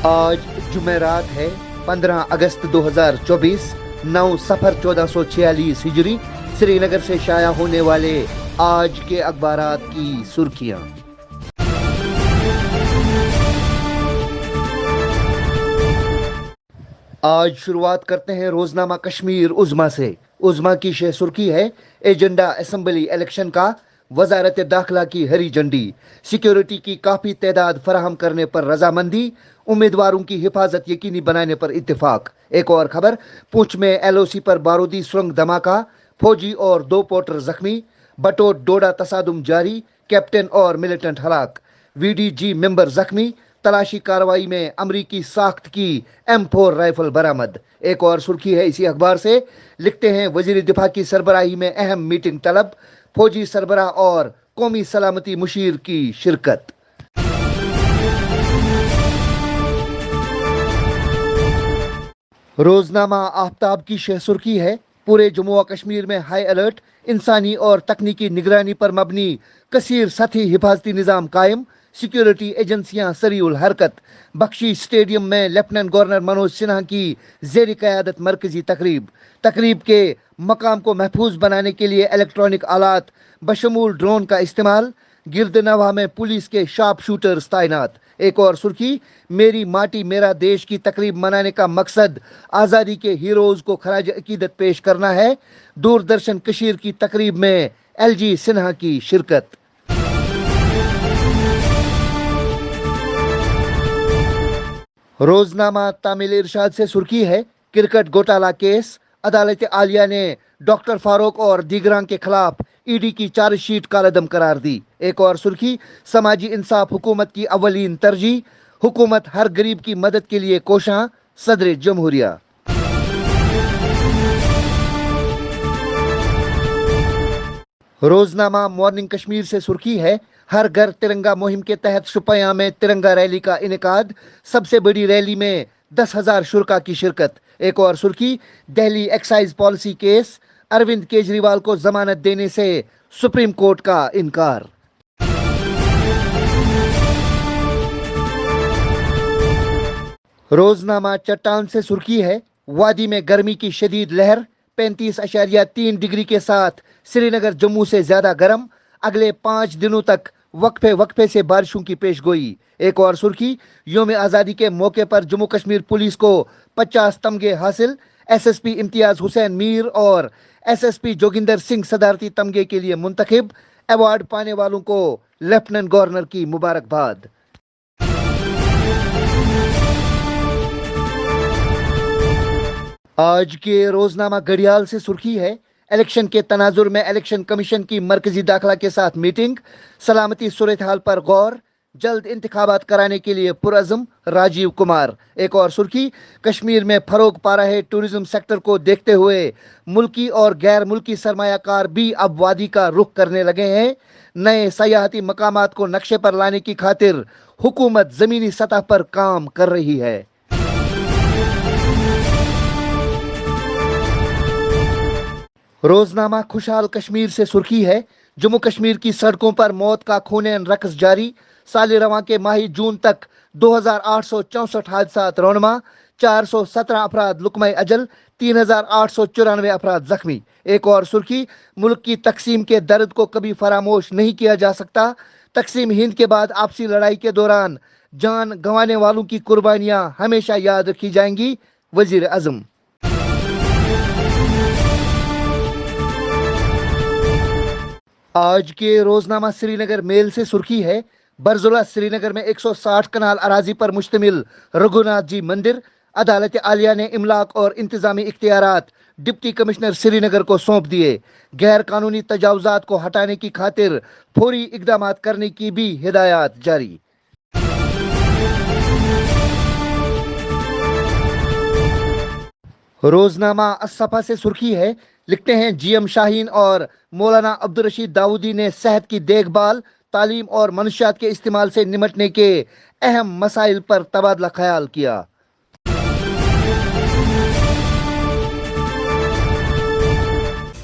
آج جمعرات ہے 15 اگست 2024 9 صفر 1446 ہجری سری نگر سے شائع ہونے والے آج کے اخبارات کی سرخیاں۔ آج شروعات کرتے ہیں روزنامہ کشمیر عظمیٰ سے۔ عظمیٰ کی شہ سرخی ہے ایجنڈا اسمبلی الیکشن کا، وزارت داخلہ کی ہری جھنڈی، سیکیورٹی کی کافی تعداد فراہم کرنے پر رضامندی، امیدواروں کی حفاظت یقینی بنانے پر اتفاق۔ ایک اور خبر، پونچھ میں ایل او سی پر بارودی سرنگ دھماکہ، فوجی اور 2 پورٹر زخمی، بٹوٹ ڈوڈا تصادم جاری، کیپٹن اور ملیٹنٹ ہلاک، وی ڈی جی ممبر زخمی، تلاشی کارروائی میں امریکی ساخت کی M4 رائفل برآمد۔ ایک اور سرخی ہے اسی اخبار سے، لکھتے ہیں وزیر دفاع کی سربراہی میں اہم میٹنگ طلب، فوجی سربراہ اور قومی سلامتی مشیر کی شرکت۔ روزنامہ آفتاب کی شہ سرخی ہے پورے جموں و کشمیر میں ہائی الرٹ، انسانی اور تکنیکی نگرانی پر مبنی کثیر سطحی حفاظتی نظام قائم، سیکیورٹی ایجنسیاں سریع الحرکت۔ بخشی اسٹیڈیم میں لیفٹیننٹ گورنر منوج سنہا کی زیر قیادت مرکزی تقریب کے مقام کو محفوظ بنانے کے لیے الیکٹرانک آلات بشمول ڈرون کا استعمال، گرد نواح میں پولیس کے شارپ شوٹرز تعینات۔ ایک اور سرخی، میری ماٹی میرا دیش کی تقریب منانے کا مقصد آزادی کے ہیروز کو خراج عقیدت پیش کرنا ہے، دوردرشن کشیر کی تقریب میں ایل جی سنہا کی شرکت۔ روزنامہ تامل ارشاد سے سرخی ہے کرکٹ گھوٹالہ کیس، عدالت عالیہ نے ڈاکٹر فاروق اور دیگراں کے خلاف ای ڈی کی چارج شیٹ کالعدم قرار دی۔ ایک اور سرخی، سماجی انصاف حکومت کی اولین ترجیح، حکومت ہر غریب کی مدد کے لیے کوشاں، صدر جمہوریہ۔ روزنامہ مارننگ کشمیر سے سرخی ہے ہر گھر ترنگا مہم کے تحت شوپیاں میں ترنگا ریلی کا انعقاد، سب سے بڑی ریلی میں 10,000 شرکا کی شرکت۔ ایک اور سرخی، Delhi excise policy case, Arvind Kejriwal کو ضمانت دینے سے سپریم کورٹ کا انکار۔ روزنامہ چٹان سے سرخی ہے وادی میں گرمی کی شدید لہر، 35.3 ڈگری کے ساتھ سری نگر جموں سے زیادہ گرم، اگلے 5 دنوں تک وقفے سے بارشوں کی پیش گوئی۔ ایک اور سرخی، یوم آزادی کے موقع پر جموں کشمیر پولیس کو 50 تمغے حاصل، ایس ایس پی امتیاز حسین میر اور S S P Joginder Singh صدارتی تمغے کے لیے منتخب، ایوارڈ پانے والوں کو لیفٹیننٹ گورنر کی مبارکباد۔ آج کے روزنامہ گھڑیال سے سرخی ہے الیکشن کے تناظر میں الیکشن کمیشن کی مرکزی داخلہ کے ساتھ میٹنگ، سلامتی صورتحال پر غور، جلد انتخابات کرانے کے لیے پرعزم راجیو کمار۔ ایک اور سرخی، کشمیر میں فروغ پا رہے ٹورزم سیکٹر کو دیکھتے ہوئے ملکی اور غیر ملکی سرمایہ کار بھی اب وادی کا رخ کرنے لگے ہیں، نئے سیاحتی مقامات کو نقشے پر لانے کی خاطر حکومت زمینی سطح پر کام کر رہی ہے۔ روزنامہ خوشحال کشمیر سے سرخی ہے جموں کشمیر کی سڑکوں پر موت کا خونین رقص جاری، سال رواں کے ماہ جون تک 2864 حادثات رونما، 417 افراد لقمہ اجل، 3894 افراد زخمی۔ ایک اور سرخی، ملک کی تقسیم کے درد کو کبھی فراموش نہیں کیا جا سکتا، تقسیم ہند کے بعد آپسی لڑائی کے دوران جان گنوانے والوں کی قربانیاں ہمیشہ یاد رکھی جائیں گی، وزیر اعظم۔ آج کے روزنامہ سری نگر میل سے سرخی ہے برزولا سری نگر میں 160 کنال اراضی پر مشتمل رگھوناتھ جی مندر، عدالت عالیہ نے املاک اور انتظامی اختیارات ڈپٹی کمشنر سری نگر کو سونپ دیے، غیر قانونی تجاوزات کو ہٹانے کی خاطر فوری اقدامات کرنے کی بھی ہدایات جاری۔ روزنامہ الصفا سے سرخی ہے لکھتے ہیں جی ایم شاہین اور مولانا عبدالرشید داؤدی نے صحت کی دیکھ بھال، تعلیم اور منشیات کے استعمال سے نمٹنے کے اہم مسائل پر تبادلہ خیال کیا۔